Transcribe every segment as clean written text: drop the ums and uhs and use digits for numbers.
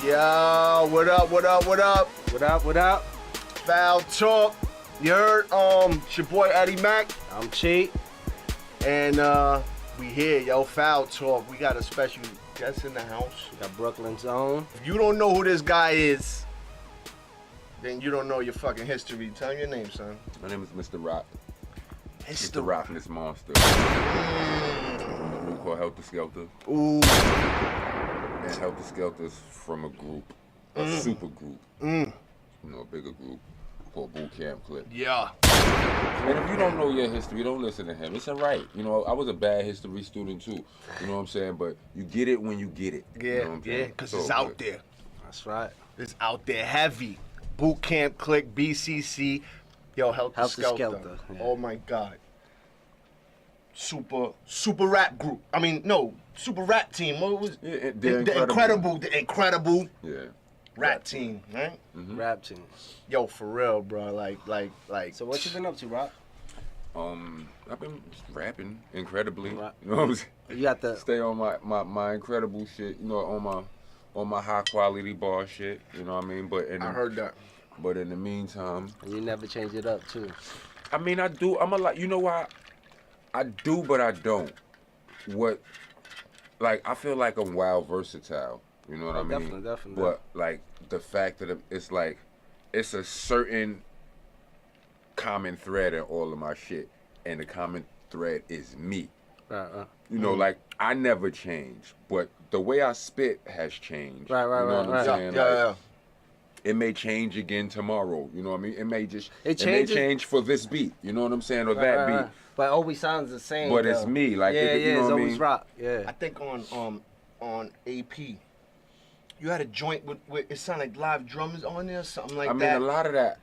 Yo, what up, what up, what up? What up, what up? Foul Talk. You heard, it's your boy Eddie Mac. I'm Cheat. And we here, yo, Foul Talk. We got a special guest in the house. We got Brooklyn's own. If you don't know who this guy is, then you don't know your fucking history. Tell him your name, son. My name is Mr. Rock. Mr. ROCKNESS MONSTA. A group called HELTAH SKELTAH. Ooh. And HELTAH SKELTAH's from a group, a super group. You know, a bigger group called Boot Camp Click. Yeah. And if you don't know your history, don't listen to him. It's alright. You know, I was a bad history student too. You know what I'm saying? But you get it when you get it. Yeah, you know what I'm saying? because it's out there. That's right. It's out there heavy. Boot Camp Click, BCC. Yo, HELTAH SKELTAH. Yeah. Oh my God. Super rap group. I mean, no, super rap team. What was Yeah, the incredible Yeah. rap team, right? Rap team. Yo, for real, bro. Like. So what you been up to, Rock? I've been just rapping incredibly. Right. You know what I'm saying? You got the Stay on my incredible shit. You know, on my high quality bar shit. You know what I mean? But I heard that. But in the meantime, you never change it up too. I mean, I do. I'm a lot. You know why? I do, but I don't. I feel like I'm wild versatile. You know what I mean? Definitely. But like the fact that it's like, it's a certain common thread in all of my shit, and the common thread is me. You know, like I never change, but the way I spit has changed. Right. You know what I'm saying? Yeah. It may change again tomorrow. You know what I mean? It may just It may changes. change for this beat. You know what I'm saying? Or that beat. But it always sounds the same. But though. it's me. Like yeah, you know it's what I always mean? Rock. I Yeah. think on AP, you had a joint with it sounded like live drums on there, something like I mean, that. a lot of that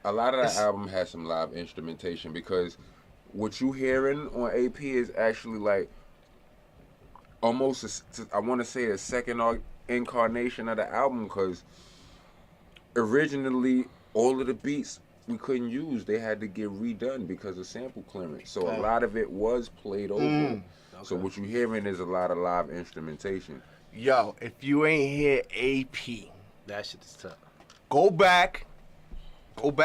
album has some live instrumentation, because what you hearing on AP is actually like almost I want to say a second incarnation of the album, because originally all of the beats we couldn't use, they had to get redone because of sample clearance. So a lot of it was played over. Okay. So what you hearing is a lot of live instrumentation. Yo, if you ain't hear AP, That shit is tough. go back, and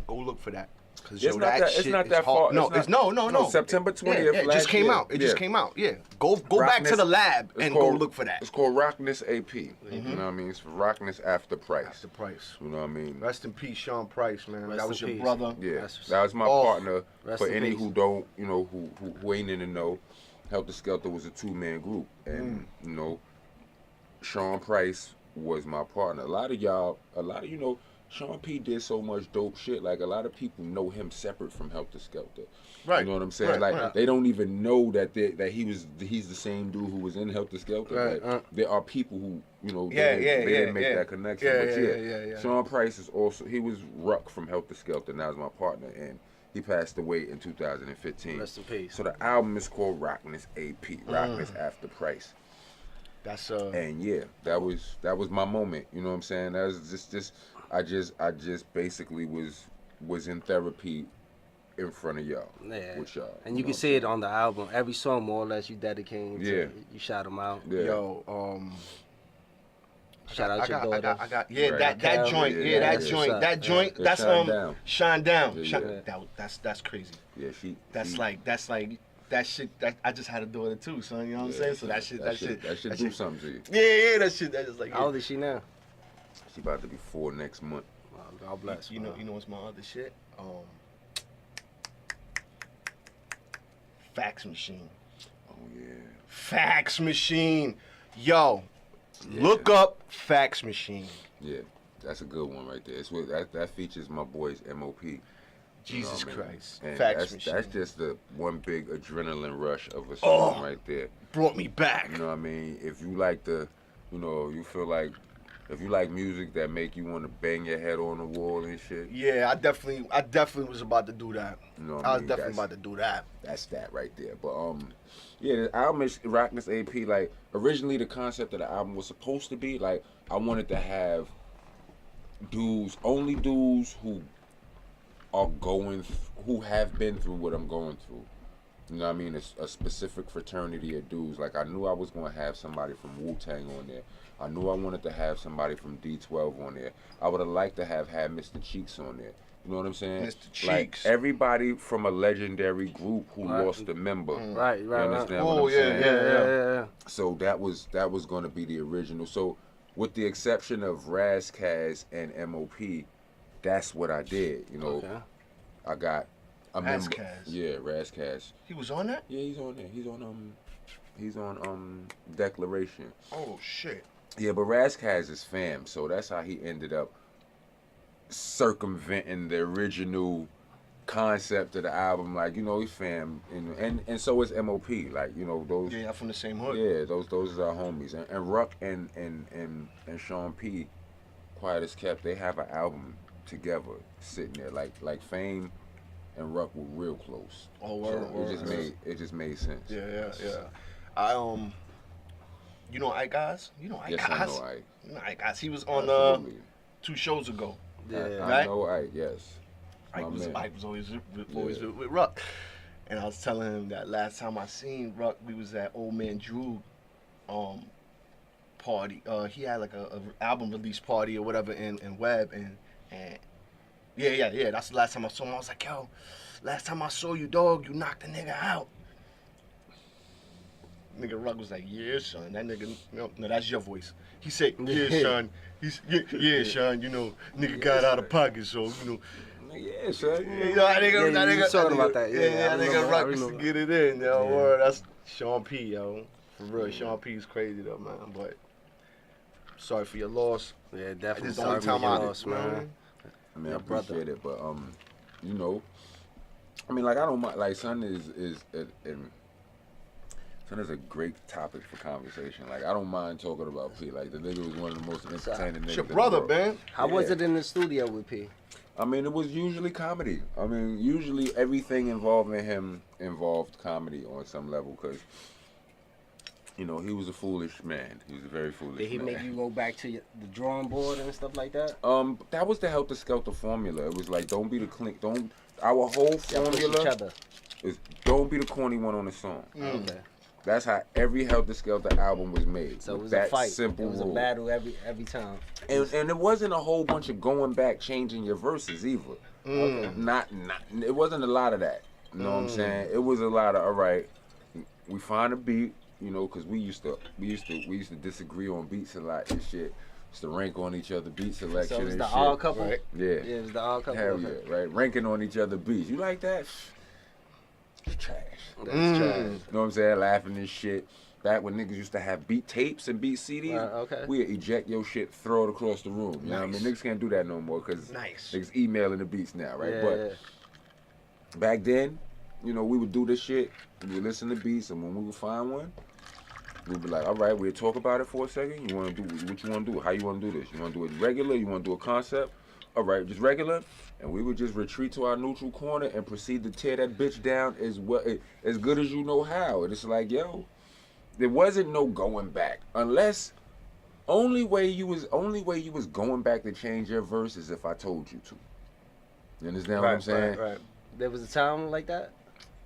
go look for that. Cause It's not that- it's shit not is that hard. far. No. September 20th. Yeah, it just last came year. out. It Yeah. just came out. Yeah. Go back to Rockness- the lab it's and called- go look for that. It's called Rockness Ap. You know what I mean? It's for Rockness After Price. That's the price. You know what I mean? Rest in peace, Sean Price, man. Rest that in was your peace. brother. Yeah, That's- that was my Oh, partner. rest For in any peace. who don't, you know, who ain't in the know, HELTAH SKELTAH was a two-man group, and you know, Sean Price was my partner. A lot of you know, Sean P did so much dope shit. Like a lot of people know him separate from HELTAH SKELTAH. Right. You know what I'm saying? Right, like right. they don't even know that he's the same dude who was in HELTAH SKELTAH. Right, Like, there are people who, you know, Yeah, they yeah, didn't make yeah. that connection. Yeah, But yeah. Sean Price is also, he was Ruck from HELTAH SKELTAH, and that was my partner, and he passed away in 2015. Rest in peace. So the album is called Rockness Ap, Rockness After Price. That's And yeah, that was my moment. You know what I'm saying? That was just I just basically was in therapy in front of y'all. Yeah. With y'all. And you know can what see it on the album. Every song, more or less, you dedicating to. Yeah. You shout them out. Yeah. yo, Shout out your daughter. I got Right. that Raquel, joint. yeah, Yeah, that that's joint. what's That up. joint. Yeah. That's Shine Down. Shine Down. Yeah. That's crazy. Yeah, That's she, like that shit. That I just had a daughter too, son. You know what I'm yeah, saying? So that shit do something to you. Yeah, that shit. That is like. How old is she now? She about to be 4 next month. Wow, God bless. You know what's my other shit? Fax machine. Oh yeah. Fax machine. Yo, look up fax machine. Yeah, that's a good one right there. It's with, that features my boys MOP. Jesus You know what I mean? Christ. And Fax machine. that's just the one big adrenaline rush of a song Oh. right there. Brought me back. You know what I mean? If you like you feel like, if you like music that make you want to bang your head on the wall and shit. Yeah, I definitely was about to do that. You know what I I was mean? definitely about to do that. That's that right there. But yeah, the album is Rockness AP. Like originally, the concept of the album was supposed to be like I wanted to have only dudes who are who have been through what I'm going through, You know what I mean? A specific fraternity of dudes. Like I knew I was gonna have somebody from Wu-Tang on there. I knew I wanted to have somebody from D12 on there. I would have liked to have had Mr. Cheeks on there. You know what I'm saying? Mr. Like Cheeks. everybody from a legendary group who Right. lost a member. Right, You right, understand Oh, what I'm yeah, saying? yeah. So that was going to be the original. So with the exception of Razkaz and MOP, that's what I did. You know, Okay. I got a member. Razkaz. Yeah, Razkaz. He was on that? Yeah, he's on there. He's on Declaration. Oh shit. Yeah, but Razkaz is fam, so that's how he ended up circumventing the original concept of the album. Like, you know, he's fam, and so is MOP. Like, you know, those. Yeah, from the same hood. Yeah, those are our homies. And Ruck and Sean P, Quiet as Kept, they have an album together sitting there. Like Fame and Ruck were real close. Oh, So word, it just made sense. Yeah. I you know Ike Guys? You know Ike Yes, Guys? I know Ike. You know Ike Guys. He was on Absolutely. 2 shows ago. Yeah. I Right? know Ike, yes. Ike was man. always with Ruck. And I was telling him that last time I seen Ruck, we was at Old Man Drew party. He had like a album release party or whatever in Web and yeah. That's the last time I saw him. I was like, yo, last time I saw you, dog, you knocked the nigga out. Nigga Ruck was like, yeah, son. That nigga, no, that's your voice. He said, yeah, son. Yeah, son. You know, nigga got out of pocket, so you know. Yeah, son. You know, that nigga, Yeah, you was talking about that. Yeah, I that nigga remember, Ruck I used to remember. get it in, yo. Yeah. Word, that's Sean P, yo. For real, Sean P is crazy though, man. But sorry for your loss. Yeah, This definitely. is the only Sorry time for your I loss, man. I mean, I Your brother. appreciate it, but you know, I mean, like I don't mind. Like, son is a great topic for conversation. Like, I don't mind talking about P. Like, the nigga was one of the most entertaining niggas. It's your in the brother, world. man. How was Yeah. it in the studio with P? I mean, it was usually comedy. I mean, usually everything involving him involved comedy on some level, because, you know, he was a foolish man. He was a very foolish Did he man. make you go back to the drawing board and stuff like that? That was the Helter Skelter formula. It was like, don't be the clink, don't. Our whole Y'all push each formula other. is don't be the corny one on the song. Okay. That's how every Helter Skelter album was made. So it with was that a fight. simple It was a rule. battle every time. And it wasn't a whole bunch of going back, changing your verses either. Not it wasn't a lot of that. You know what I'm saying? It was a lot of, all right, we find a beat, you know, because we used to disagree on beats a lot and shit. Used to rank on each other beat selection So it was and the shit. odd couple. Right. Yeah. Yeah, it was the odd couple. Hell yeah, right? Ranking on each other beats. You like that? It's trash. That's trash. You know what I'm saying? Laughing and shit. Back when niggas used to have beat tapes and beat CDs, Okay. we'd eject your shit, throw it across the room. You know what I mean? Nice. Niggas can't do that no more because Nice. niggas emailing the beats now, right? Yeah, But back then, you know, we would do this shit. We would listen to beats, and when we would find one, we'd be like, all right, we'll talk about it for a second. You want to do what you want to do? How you want to do this? You want to do it regular? You want to do a concept? All right, just regular. And we would just retreat to our neutral corner and proceed to tear that bitch down as good as you know how. And it's like, yo, there wasn't no going back unless only way you was going back to change your verse is if I told you to. You understand what I'm saying? Right. There was a time like that?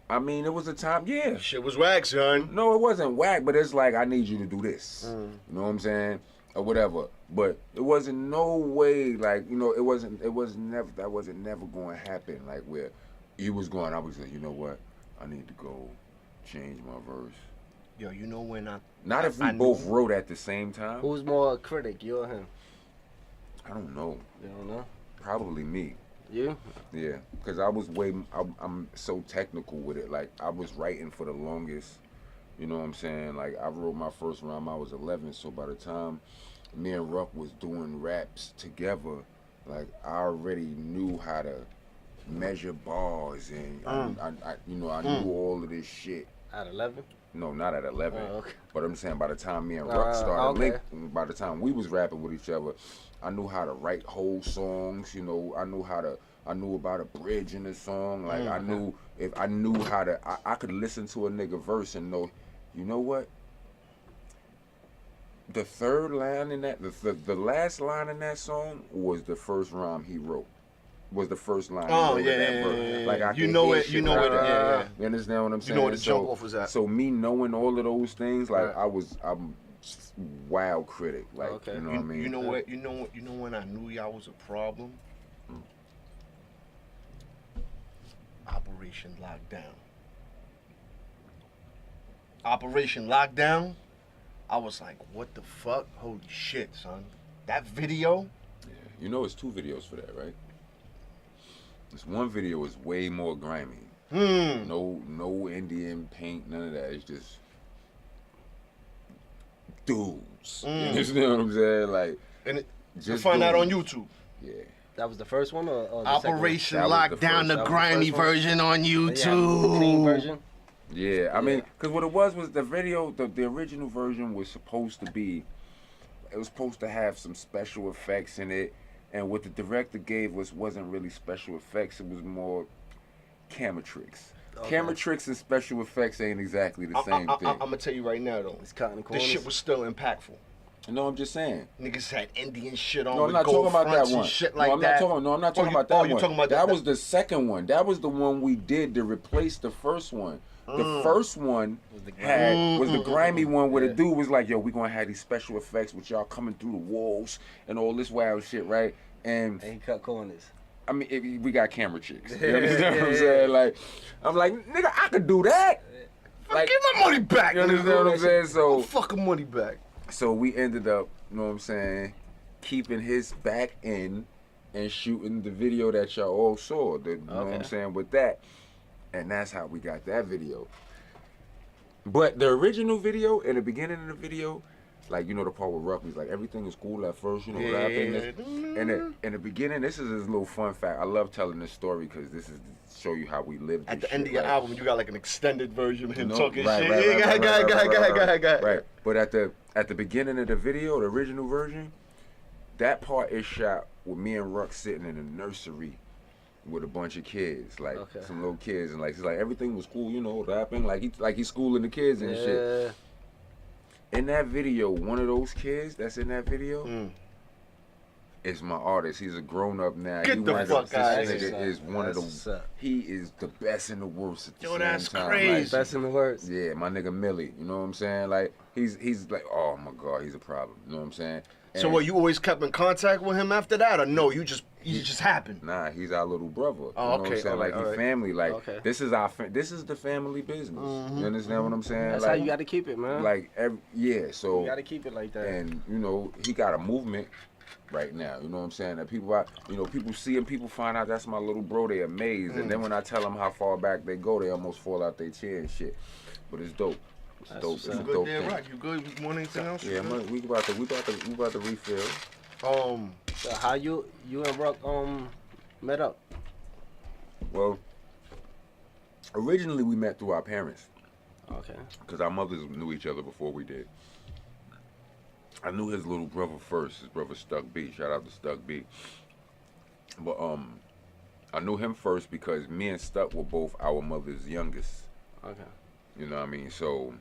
I mean, it was a time, yeah. Shit was whack, son. No, it wasn't whack, but it's like I need you to do this. You know what I'm saying? Or whatever. But it wasn't no way, like, you know, that was never going to happen. Like where you was going, I was like, you know what? I need to go change my verse. Yo, you know when Not if we both wrote at the same time. Who's more a critic, you or him? I don't know. You don't know? Probably me. You? Yeah, because I'm so technical with it. Like, I was writing for the longest, you know what I'm saying? Like, I wrote my first rhyme, I was 11, so by the time me and Ruck was doing raps together, like, I already knew how to measure bars, and I knew all of this shit. At 11? No, not at 11. Oh, okay. But I'm saying by the time me and Ruck started okay. linking, by the time we was rapping with each other, I knew how to write whole songs. You know, I knew about a bridge in the song. Like I knew I could listen to a nigga verse and know, you know what? The third line in that, the last line in that song was the first rhyme he wrote. was the first line. Oh, you know, yeah, that yeah, verse. yeah, yeah. Like I You can know hear it, shit you know like it, that. yeah, yeah. You understand what I'm saying? You know where the so, jump off was at. So me knowing all of those things, like Right. I'm wild critic. Like Okay. you know what I mean? You know what? You know when I knew y'all was a problem? Operation Lockdown. Operation Lockdown. I was like, what the fuck? Holy shit, son. That video. Yeah. You know, it's 2 videos for that, right? This one video is way more grimy. No Indian paint, none of that. It's just dudes. You understand what I'm saying? Like, And it, you just find that on dudes. YouTube. Yeah. That was the first one or the Operation That was the Lockdown, first- the that was the grimy first one? version on second one? Yeah, the clean YouTube. version. Yeah, I mean, because what it was the video, the original version was supposed to be, it was supposed to have some special effects in it, and what the director gave wasn't really special effects, it was more camera tricks. Okay. Camera tricks and special effects ain't exactly the same thing. I'm gonna tell you right now though, It's cutting the this corners. shit was still impactful. No, I'm just saying. Niggas had Indian shit on No, I'm with not gold talking about that fronts one. and shit No, like I'm that. not talking you- about that you one. talking about that that? was the second one. That was the one we did to replace the first one. The first one was the grimy one where the dude was like, yo, we gonna have these special effects with y'all coming through the walls and all this wild shit, right? And And he cut corners. I mean, we got camera chicks. You understand what I'm saying? Like, I'm like, nigga, I could do that. Like, Give my money back. you understand what I'm saying? So, fucking money back. so we ended up, you know what I'm saying, keeping his back in and shooting the video that y'all all saw. You know what I'm saying, with that. And that's how we got that video. But the original video, in the beginning of the video, like, you know, the part with Rockness, like, everything is cool at first, you know, rapping. In the beginning, this is a little fun fact. I love telling this story because this is to show you how we lived this At the shit, end of your like, album, you got like an extended version of him no, talking right, shit. right, Yeah, right, go right, ahead. Right. But at the beginning of the video, the original version, that part is shot with me and Ruck sitting in a nursery with a bunch of kids, like some little kids, and like it's like everything was cool, you know, rapping like he's schooling the kids and shit. In that video, one of those kids that's in that video is my artist. He's a grown up now. Get the fuck out of This here. nigga is one of the. He is the best and the worst at the Yo, same that's time. crazy. Like, Best in the worst. yeah, my nigga Millie. You know what I'm saying? Like he's like, oh my god, he's a problem. You know what I'm saying? So And what, you always kept in contact with him after that, or no? You just happened. Nah, he's our little brother. You Oh, know what okay, I'm saying? Like, alright. he family. Like, this is this is the family business. You understand what I'm saying? That's like, how you got to keep it, man. Like, so you got to keep it like that. and you know, he got a movement right now. You know what I'm saying? That people, people see him, people find out that's my little bro. They amazed, and then when I tell them how far back they go, they almost fall out their chair and shit. But it's dope. It's dope. It's a You good dope there, thing. Rock? You good? You want anything else? Yeah, we about to refill. So how you and Rock met up? Well, originally we met through our parents. Okay. Because our mothers knew each other before we did. I knew his little brother first. His brother Stuck B. Shout out to Stuck B. But I knew him first because me and Stuck were both our mother's youngest. Okay. You know what I mean? So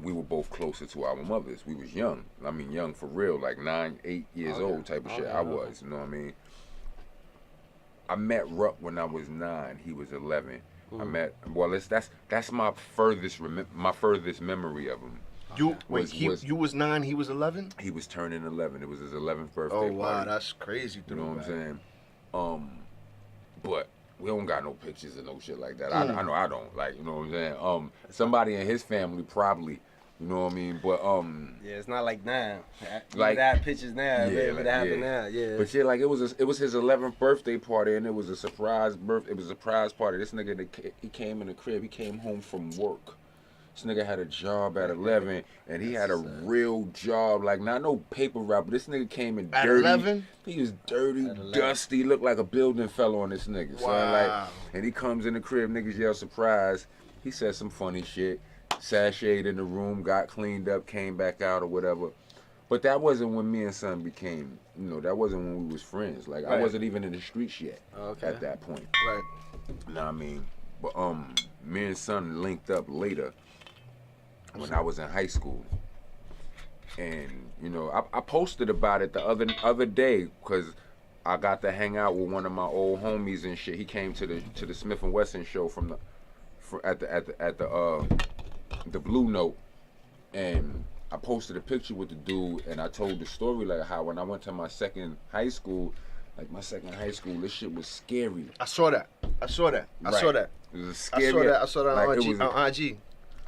we were both closer to our mothers. We was young. I mean, young for real, like 9, 8 years old type of shit. I was. You know what I mean? I met Ruck when I was 9. He was 11. I met. Well, that's my furthest memory of him. You was 9, he was 11. He was turning 11. It was his 11th birthday Oh wow, party. that's crazy. You know what I'm saying? But we don't got no pictures and no shit like that. I know I don't. Like, you know what I'm saying? Somebody in his family probably. You know what I mean? But yeah, it's not like now. Like, that pictures now. yeah, It like, happen yeah. now. Yeah. But yeah, like it was his 11th birthday party, and it was a surprise party. This nigga, he came in the crib. He came home from work. This nigga had a job at 11, and he had a real job, like not no paper route. But this nigga came in At dirty. 11? He was dirty, dusty, looked like a building fell on this nigga. So Wow. like, and he comes in the crib, niggas yell surprise. He said some funny shit, sashayed in the room, got cleaned up, came back out or whatever. But that wasn't when me and son became, that wasn't when we was friends. Like I wasn't even in the streets yet at that point. Right. You know what I mean? But me and son linked up later when I was in high school. And I posted about it the other day because I got to hang out with one of my old homies and shit. He came to the Smith and Wesson show at the Blue Note, and I posted a picture with the dude, and I told the story like how when I went to my second high school, this shit was scary. I saw that. I saw that. It was scary. I saw that on IG.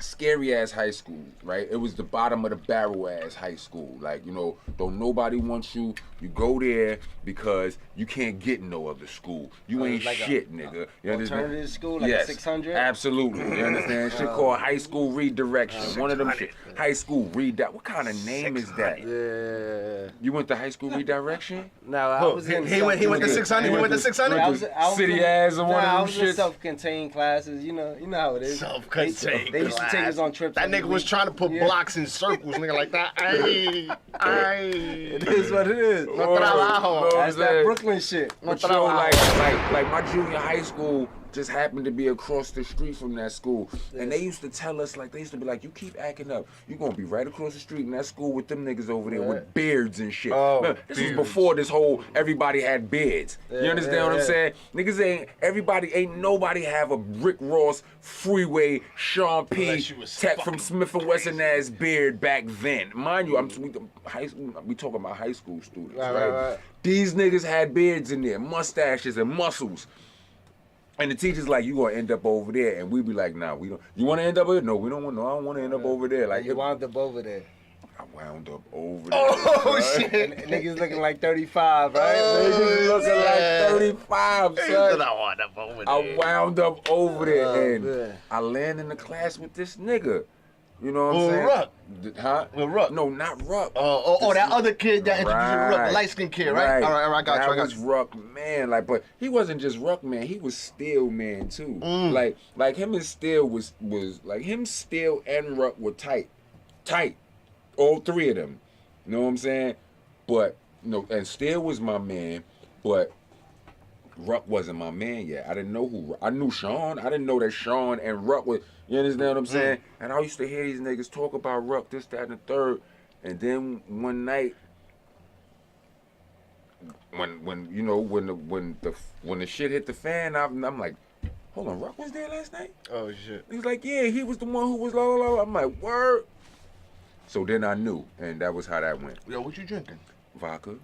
Scary ass high school, right? It was the bottom of the barrel ass high school. Like, you know, don't nobody want you. You go there because you can't get no other school. You ain't like shit, nigga. You understand? Alternative school, like yes, a 600? Absolutely. You understand? Shit called high school redirection. One of them shit. High school redirect. What kind of name is that? Yeah. You went to high school redirection? No, I was in. He went to 600. He went to 600. I was City ass or one of them I was in shits. self-contained classes. You know how it is. Self-contained. They used to take us on trips. That nigga was trying to put blocks in circles, nigga, like that. It is what it is. No trabajo. That's that Brooklyn shit. But yo, like my junior high school just happened to be across the street from that school. And they used to tell us, like, they used to be like, you keep acting up, you're gonna be right across the street in that school with them niggas over there with beards and shit. Oh, Man, this was before this whole everybody had beards. You understand what I'm saying? Niggas ain't nobody have a Rick Ross, Freeway, Sean P, Tech from Smith and Wesson ass beard back then. Mind you, we talking about high school students, right? These niggas had beards in there, mustaches and muscles. And the teacher's like, you gonna end up over there, and we be like, nah, we don't. You wanna end up over there? No, we don't want. No, I don't want to end up over there. Like you wound up over there. I wound up over there. Oh right? shit! And niggas looking like 35, right? Niggas looking like 35, son. I wound up over there. I wound up over there, and man. I land in the class with this nigga. You know what I'm saying? Ruck. Huh? With Ruck. No, not Ruck. That other kid that introduced you to Ruck, the light-skinned kid, right? All right, I got you. That was Ruck, man. Like, but he wasn't just Ruck, man. He was Steel, man, too. Like him and Steel was like him, Steel, and Ruck were tight. All three of them. You know what I'm saying? But and Steel was my man, but Ruck wasn't my man yet. I didn't know who. I knew Sean. I didn't know that Sean and Ruck was. You understand what I'm saying? And I used to hear these niggas talk about Ruck, this, that, and the third. And then one night, when the shit hit the fan, I'm like, hold on, Ruck was there last night? Oh shit! He's like, yeah, he was the one who was la la la. I'm like, word. So then I knew, and that was how that went. Yo, what you drinking? Vodka.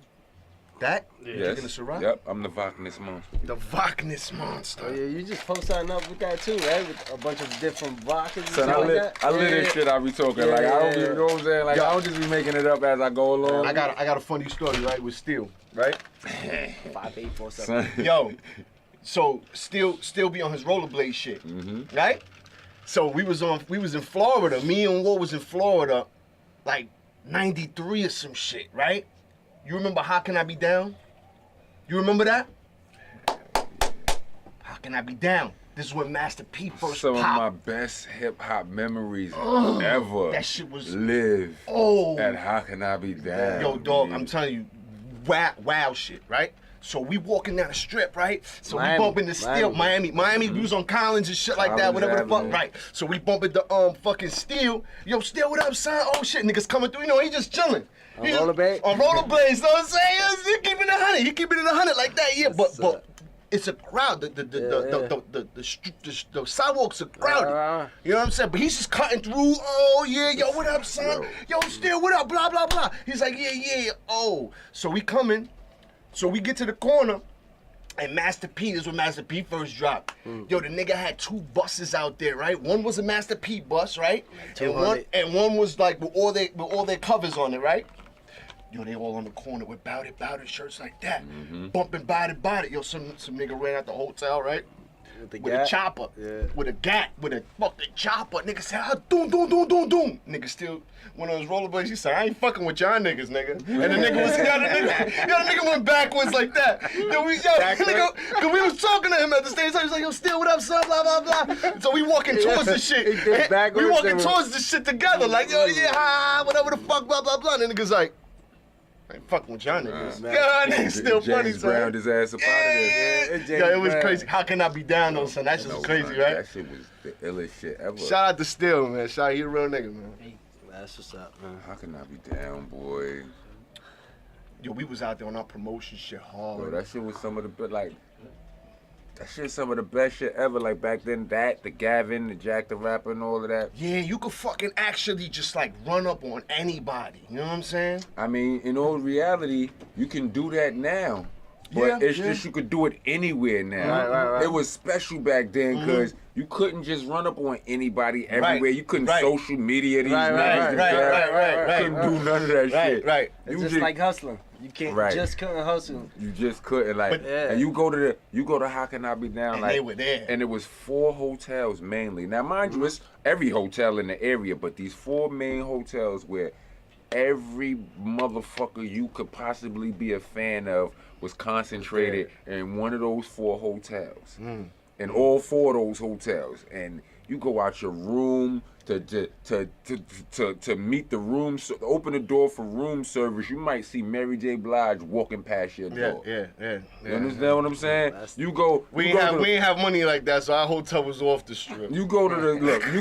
That? Yes. Drinking the Ciroc? Yep, I'm the ROCKNESS MONSTA. The ROCKNESS MONSTA. Oh yeah, you just post something up with that too, right? With a bunch of different vodkas and Son, shit like that. I live this shit I be talking. Like, I don't, you know what I'm saying? Like, I don't just be making it up as I go along. I got a funny story, right, with Steel, right? 5847. Yo, so Steel be on his rollerblade shit, right? So we was in Florida. Me and Will was in Florida, like 93 or some shit, right? You remember How Can I Be Down? You remember that? How Can I Be Down? This is when Master P first Some popped. of my best hip hop memories ever. That shit was live. Oh. And How Can I Be Down? Yo, dog, I'm telling you, wow shit, right? So we walking down the strip, right? So we bumping the Steel, Miami. We was on Collins and shit like that, whatever the fuck, right? So we bumping the fucking Steel. Yo, Steel, what up, son? Oh shit, niggas coming through. You know, he just chilling. On rollerblades? On rollerblades, know what I'm saying? He keeping it 100. He keeping it 100 like that, yeah. But it's a crowd. The sidewalks are crowded. You know what I'm saying? But he's just cutting through. Oh yeah, yo, what up, son? Yo, Steel, what up? Blah blah blah. He's like, yeah. Oh, so we coming. So we get to the corner, and Master P, this is when Master P first dropped. Yo, the nigga had 2 buses out there, right? One was a Master P bus, right? And one was like with all their covers on it, right? Yo, they all on the corner with bout it shirts like that. Bumping bout it. Yo, some nigga ran out the hotel, right? With a chopper. Yeah. With a fucking chopper. Nigga said, doom. Nigga still went on his rollerblades. He said, I ain't fucking with y'all niggas, nigga. And the nigga was, the nigga went backwards like that. Cause we was talking to him at the same time. He was like, yo, Steel, what up, son? Blah, blah, blah. So we walking towards the shit. We walking towards the shit together. Like, yo, yeah, whatever the fuck, blah, blah, blah. And the nigga's like, I ain't fucking with y'all niggas. Yeah, niggas still funny, son. Browned his ass up out of there. Yo, it was crazy. How Can I Be Down, though, son? That shit was crazy, right? That shit was the illest shit ever. Shout out to Steel, man. Shout out, he a real nigga, man. That's what's up, man. How Can I Be Down, boy? Yo, we was out there on our promotion shit hard. Bro, that shit was some of the like. That shit some of the best shit ever. Like back then, the Gavin, the Jack the Rapper, and all of that. Yeah, you could fucking actually just like run up on anybody. You know what I'm saying? I mean, in all reality, you can do that now. But it's just you could do it anywhere now. Right. It was special back then because you couldn't just run up on anybody everywhere. You couldn't social media these niggas. Right. Couldn't do none of that shit. Right. It's just like hustling. You can't just couldn't hustle. You just couldn't and you go to How Can I Be Down, and like they were there. And it was 4 hotels mainly. Now mind you, it's every hotel in the area, but these 4 main hotels where every motherfucker you could possibly be a fan of was concentrated in one of those 4 hotels. In all 4 of those hotels. And you go out your room to meet the room, open the door for room service. You might see Mary J. Blige walking past your door. Yeah. You understand what I'm saying? You go. We ain't have money like that, so our hotel was off the strip. You go to the You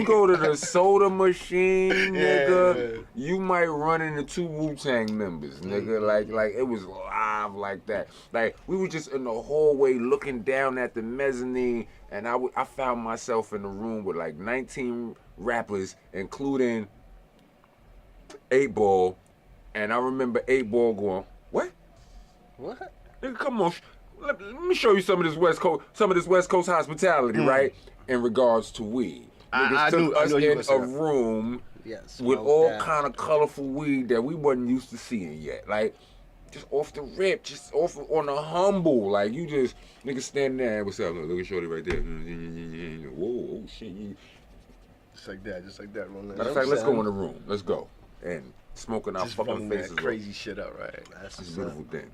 go to the soda machine, nigga. Yeah. You might run into 2 Wu-Tang members, nigga. Like it was live like that. Like we were just in the hallway looking down at the mezzanine. And I found myself in the room with like 19 rappers, including 8 Ball. And I remember 8 Ball going, "What? Nigga, come on. Let me show you some of this West Coast hospitality, right? In regards to weed. Niggas took us in a room with all kind of colorful weed that we wasn't used to seeing yet. Like, just off the rip, just off on the humble. Like, you just, niggas standing there, what's up? Look at Shorty right there. Whoa, oh shit. Just like that. Matter of fact, let's go in the room. Let's go. And smoking our fucking faces. Crazy shit up, right? That's a beautiful thing.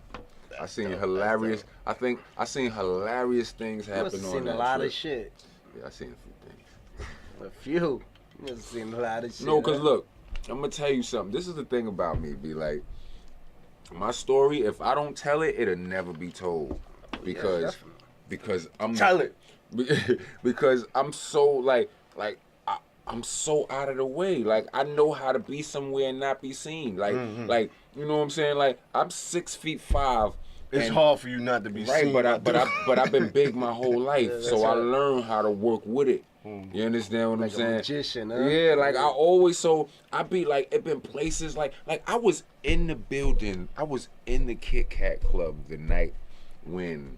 I seen hilarious, I seen hilarious things happen on that trip. You seen a lot of shit. Yeah, I seen a few things. A few. You must have seen a lot of shit. No, because look, I'm going to tell you something. This is the thing about me, be like, my story, if I don't tell it, it'll never be told. Because I'm tell it. Because I'm so I'm so out of the way. Like, I know how to be somewhere and not be seen. Like like, you know what I'm saying? Like, I'm 6'5". It's hard for you not to be seen. But I've been big my whole life, so I learned how to work with it. You understand what I'm saying? A magician, huh? Yeah, like I be like, it been places like I was in the building, I was in the Kit Kat Club the night when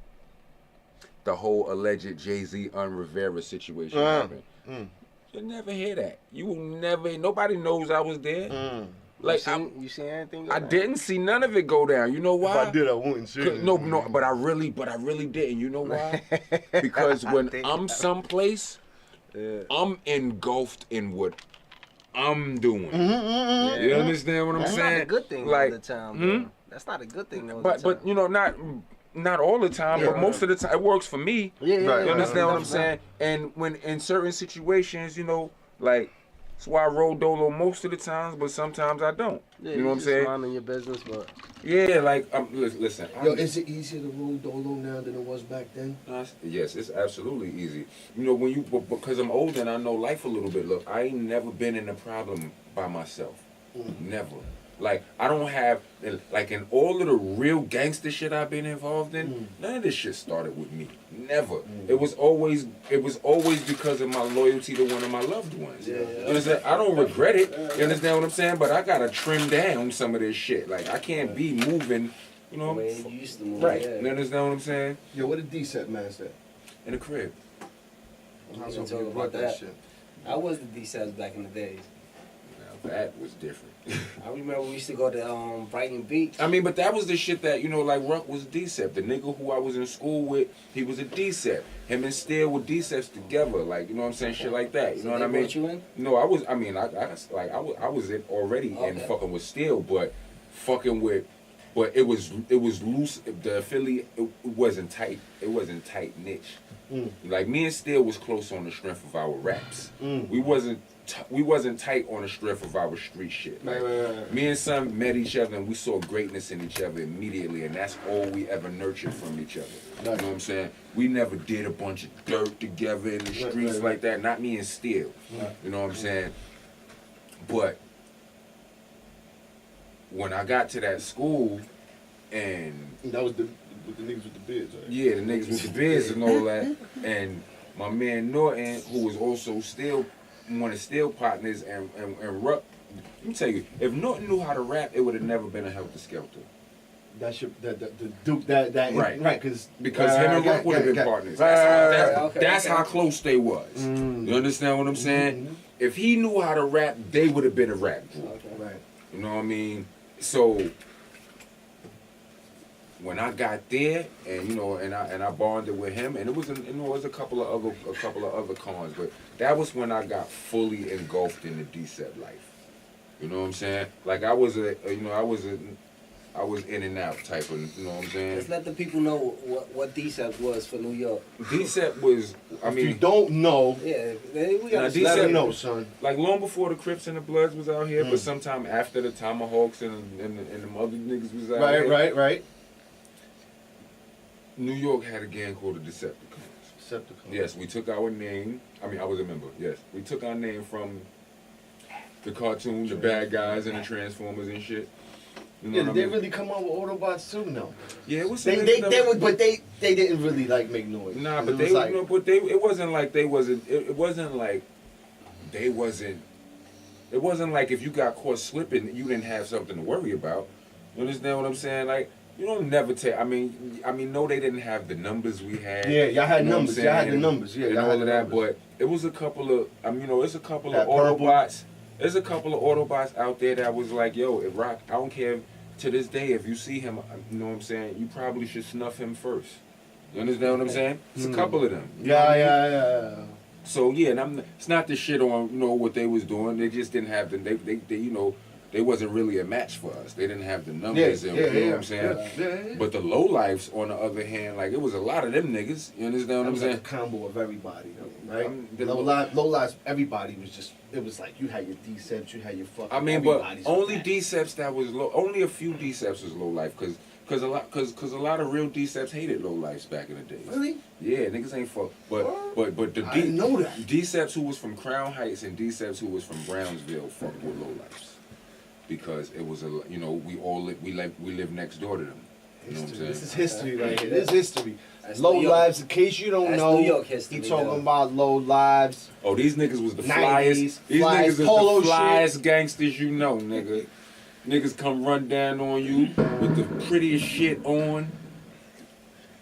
the whole alleged Jay-Z Rivera situation happened. You'll never hear that. You will never, nobody knows I was there. Like, you seen anything? I didn't see none of it go down. You know why? If I did, I wouldn't see it. No, but I really didn't. You know why? Because when I'm someplace, I'm engulfed in what I'm doing. You understand what I'm saying? That's not a good thing all the time. That's not a good thing all the time. But you know, not all the time, but most of the time it works for me. You understand what I'm saying? And when in certain situations, you know, like, that's why I roll dolo most of the times, but sometimes I don't. Yeah, you know what I'm saying? Minding your business, but like, listen. Yo, is it easier to roll dolo now than it was back then? Yes, it's absolutely easy. You know, when because I'm older and I know life a little bit. Look, I ain't never been in a problem by myself. Never. Like, I don't have, like, in all of the real gangster shit I've been involved in, none of this shit started with me. Never. It was always because of my loyalty to one of my loved ones. You understand? I don't regret it. You understand what I'm saying? But I gotta trim down some of this shit. Like, I can't be moving, you know. The way you used to move. Right. Yeah. You understand what I'm saying? Yo, what did D-Set man say? In the crib. How's You it talk about about that that. shit? I was the D-Sets back in the days. Now, that was different. I remember we used to go to Brighton Beach. I mean, but that was the shit that, you know, like, Ruck was a D-Sep. The nigga who I was in school with, he was a D-Sep. Him and Steele were D-Seps together, like, you know what I'm saying, shit like that. You know what I mean? Brought you in? No, I was in already in fucking with Steele, but fucking with, but it was loose. The affiliate, it wasn't tight. It wasn't tight niche. Like, me and Steele was close on the strength of our raps. We wasn't tight on the strength of our street shit. Like, me and Son met each other and we saw greatness in each other immediately, and that's all we ever nurtured from each other. You know what I'm saying? We never did a bunch of dirt together in the streets like that. Not me and Steele. You know what I'm saying? But when I got to that school, and That was with the niggas with the beards, right? yeah, the niggas with the beards and all that, and my man Norton, who was also still one of Steel partners, and Ruck. Let me tell you, if Norton knew how to rap, it would have never been a Helter Skelter. That's your the Duke that Right. because Him and Ruck would have been partners. That's how close they was. You understand what I'm saying? If he knew how to rap, they would have been a rap group. Right. You know what I mean? So when I got there, and you know, and I bonded with him, and it was a couple of other cons, but that was when I got fully engulfed in the D-Set life. You know what I'm saying? Like I was I was in and out type of, you know what I'm saying? Let's let the people know what D-Set was for New York. D-Set was, I mean, if you don't know, yeah, we got D-Set, let them know, son. like long before the Crips and the Bloods was out here, but sometime after the Tomahawks and the other niggas was out here. Right. New York had a gang called the Decepticons. Yes, we took our name. I mean, I was a member. Yes, we took our name from the cartoon, the bad guys and the Transformers and shit. You know Yeah, what I they mean? really come out with Autobots too, no? Yeah, it was. They would, but they didn't really like make noise. Nah, but it they, was like, you know, but they. It wasn't like they wasn't. It wasn't like they wasn't. It wasn't like if you got caught slipping, you didn't have something to worry about. You understand what I'm saying? Like, you don't never take. I mean, no, they didn't have the numbers we had. Yeah, y'all had You know what I'm numbers. Y'all had the saying? numbers. Yeah, and y'all all had of the that. numbers. But it was a couple of. I mean, you know, it's a couple of That purple. Autobots. There's a couple of Autobots out there that was like, yo, if Rock, I don't care. To this day, if you see him, you know what I'm saying, you probably should snuff him first. You understand what I'm saying? It's a couple of them. You know what I mean? Yeah. So yeah, and it's not the shit on, you know, what they was doing. They just didn't have the they you know, they wasn't really a match for us. They didn't have the numbers and you know what I'm saying? Yeah. But the low lifes on the other hand, like it was a lot of them niggas. You understand what I'm Like saying? a combo of everybody, though, right? The Low lives, everybody was just. It was like you had your D-Seps, you had your fucking. I mean, but everybody's only back. D-Seps that was low. Only a few D-Seps was low life, cause a lot of real D-Seps hated low lives back in the day. Really? Yeah, niggas ain't fuck. But the I didn't know that. D-Seps who was from Crown Heights and D-Seps who was from Brownsville fucked with low lives, because it was we live next door to them. You know what I'm saying? This is history right here. This is history. That's Low New York. lives, in case you don't That's know. New York history, He talking though. about low lives. Oh, these niggas was the 90s, flyest. These flyest niggas is polo the flyest gangsters you know, nigga. Niggas come run down on you with the prettiest shit on.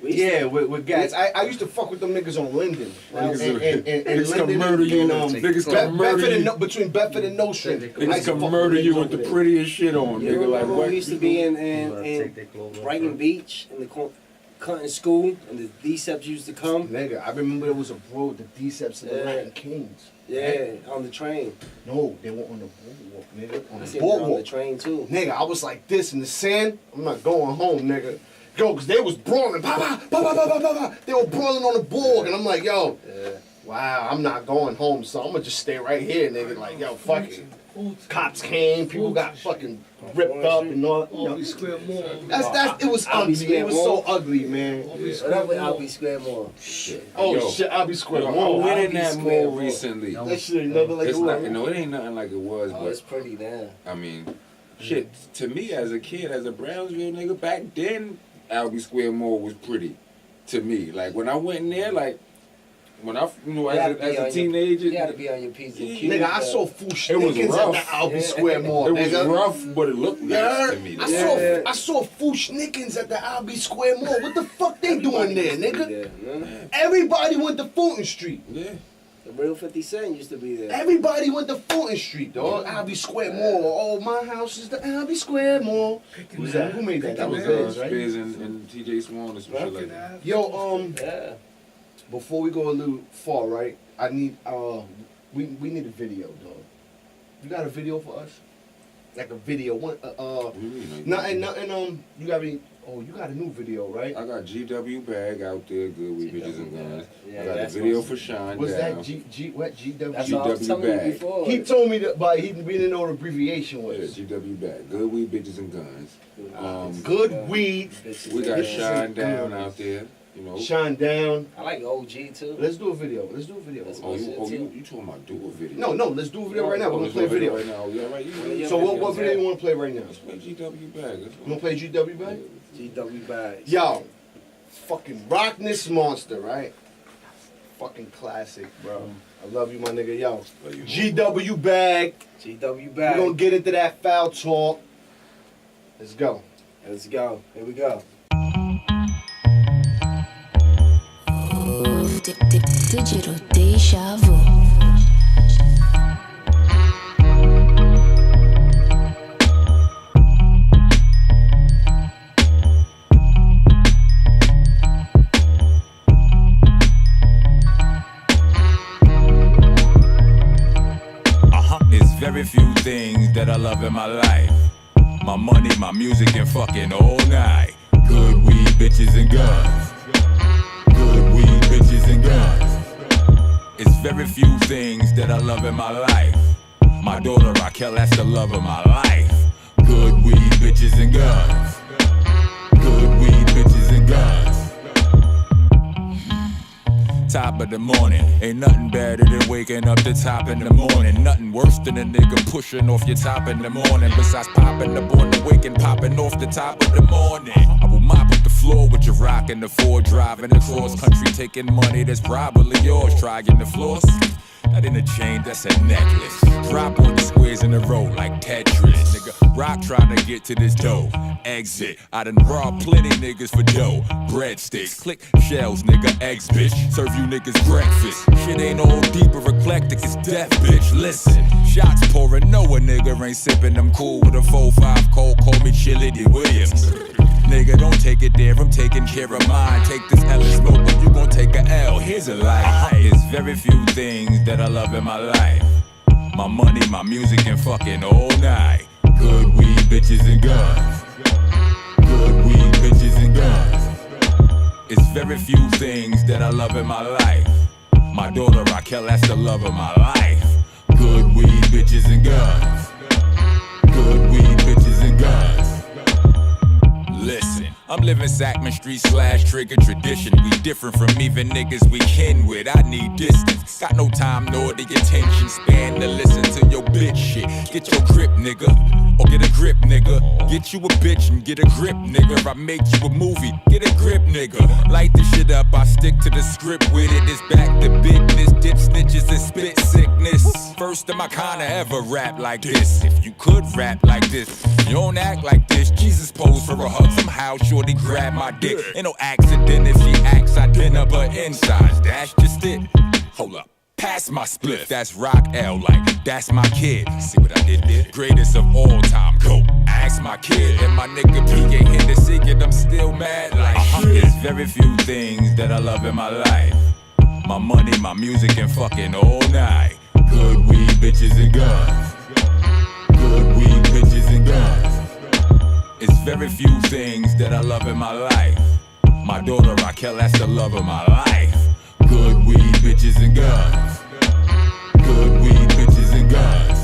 Yeah, with guys. I used to fuck with them niggas on Linden. Niggas come murder you. Niggas come murder you. Between Bedford and Nostrand. Niggas come murder you with the prettiest shit on. You Nigga, like remember what? we used to be in Brighton Beach in the Cutting School, and the D-Seps used to come. Nigga, I remember there was a bro with the D-Seps and the Latin Kings. Yeah, on the train. No, they were on the boardwalk, nigga. On I the seen them on the boardwalk. train too. Nigga, I was like this in the sand. I'm not going home, nigga. Yo, cause they was brawling. They were brawling on the board, and I'm like, yo, wow, I'm not going home, so I'm gonna just stay right here, nigga. Like, yo, fuck it. Cops came, people got fucking ripped up and all. You know, that's it was ugly. It was so ugly, man. I'll be square more. Oh Yo, shit, I'll be square. I Whoa, went in I'll be that square mall more. recently. that shit ain't nothing like It's it not, was. it ain't nothing like it was, Oh, it's but pretty now. I mean, shit. To me, as a kid, as a Brownsville nigga, back then, Albee Square Mall was pretty. To me, like when I went in there, like when I, you know, as a teenager, You gotta be on your P's and Q's. Nigga, I saw fool It was snickers at rough. the Albee Square Mall. it was nigga. rough, but it looked nice to me. I saw fool snickers at the Albee Square Mall. What the fuck they doing there, nigga? Everybody went to Fulton Street. Yeah. The real 50 Cent used to be there. Everybody went to Fulton Street, dog. Albee Square Mall. Oh, my house is the Albee Square Mall. Who's that? Who made that? That was Biz, right? Spears and TJ Swan and some shit like that. Yo, Yeah. before we go a little far, right? I need we need a video, dog. You got a video for us? Like a video, one What do you mean? nothing. You got any? Oh, you got a new video, right? I got GW Bag out there, good with bitches and guns. Yeah, I got a that's video awesome. for Shine Was Down. that GW? That's what I was GW telling you bag. before. He told me that, but he didn't know what abbreviation Yeah, was. GW Bag, good weed, bitches and guns. Good weed. We got Bitches Shine and Down guns. out there. You know. Shine Down. I like OG too. Let's do a video. Let's do a video. You talking about do a video? No, let's do a video right now. We're gonna play a video right now. Yeah, right. So what video you want to play right now? Let's play GW Bag. You want to play GW Bag? GW Bag. Yo, fucking Rockness Monsta, right? Fucking classic, bro. I love you, my nigga. Yo, GW Bag. GW Bag. We're gonna get into that foul talk. Let's go. Let's go. Here we go. Digital deja vu. It's very few things that I love in my life. My money, my music, and fucking all night. Good weed, bitches, and guns. Good weed, bitches, and guns. It's very few things that I love in my life. My daughter Raquel, that's the love of my life. Good weed, bitches, and guns. Good weed, bitches, and guns. Top of the morning, ain't nothing better than waking up the top in the morning. Nothing worse than a nigga pushing off your top in the morning. Besides popping the born awake and popping off the top of the morning. I will mop up the floor with your rock in the Ford, driving across country, taking money that's probably yours. Trying the floors. That ain't a chain, that's a necklace. Drop on the squares in a row like Tetris. Nigga, rock trying to get to this dough. Exit, I done robbed plenty niggas for dough. Breadsticks, click shells, nigga, eggs, bitch. Serve you niggas breakfast. Shit ain't all deep or eclectic, it's death, bitch. Listen, shots pouring, no a nigga ain't sipping. I'm cool with a 4-5 cold, call me Chili D. Williams. Nigga, don't take it there, I'm taking care of mine. Take this L and smoke, but you gon' take a L. Here's a lie. It's very few things that I love in my life. My money, my music, and fucking all night. Good weed, bitches, and guns. Good weed, bitches, and guns. It's very few things that I love in my life. My daughter Raquel, that's the love of my life. Good weed, bitches, and guns. Good weed, bitches, and guns. Listen, I'm living Sackman Street / Trigger tradition. We different from even niggas we kin with. I need distance. Got no time nor the attention span to listen to your bitch shit. Get your grip, nigga. Or get a grip, nigga. Get you a bitch and get a grip, nigga. I make you a movie. Get a grip, nigga. Light the shit up. I stick to the script with it. It's back to business. Dip snitches and spit sickness. First of my kind to ever rap like this. If you could rap like this, you don't act like this. Jesus posed for a hug. Somehow shorty grab my dick. Ain't no accident if she acts. I didn't up her insides. That's just it. Hold up. Pass my spliff. That's Rock L, like that's my kid. See what I did there? Greatest of all time. Go. Ask my kid. And my nigga P ain't hit the secret. I'm still mad like shit. There's very few things that I love in my life. My money, my music, and fucking all night. Good weed, bitches, and guns. Good weed, bitches, and guns. It's very few things that I love in my life. My daughter Raquel, that's the love of my life. Good weed, bitches, and guns. Good weed, bitches, and guns.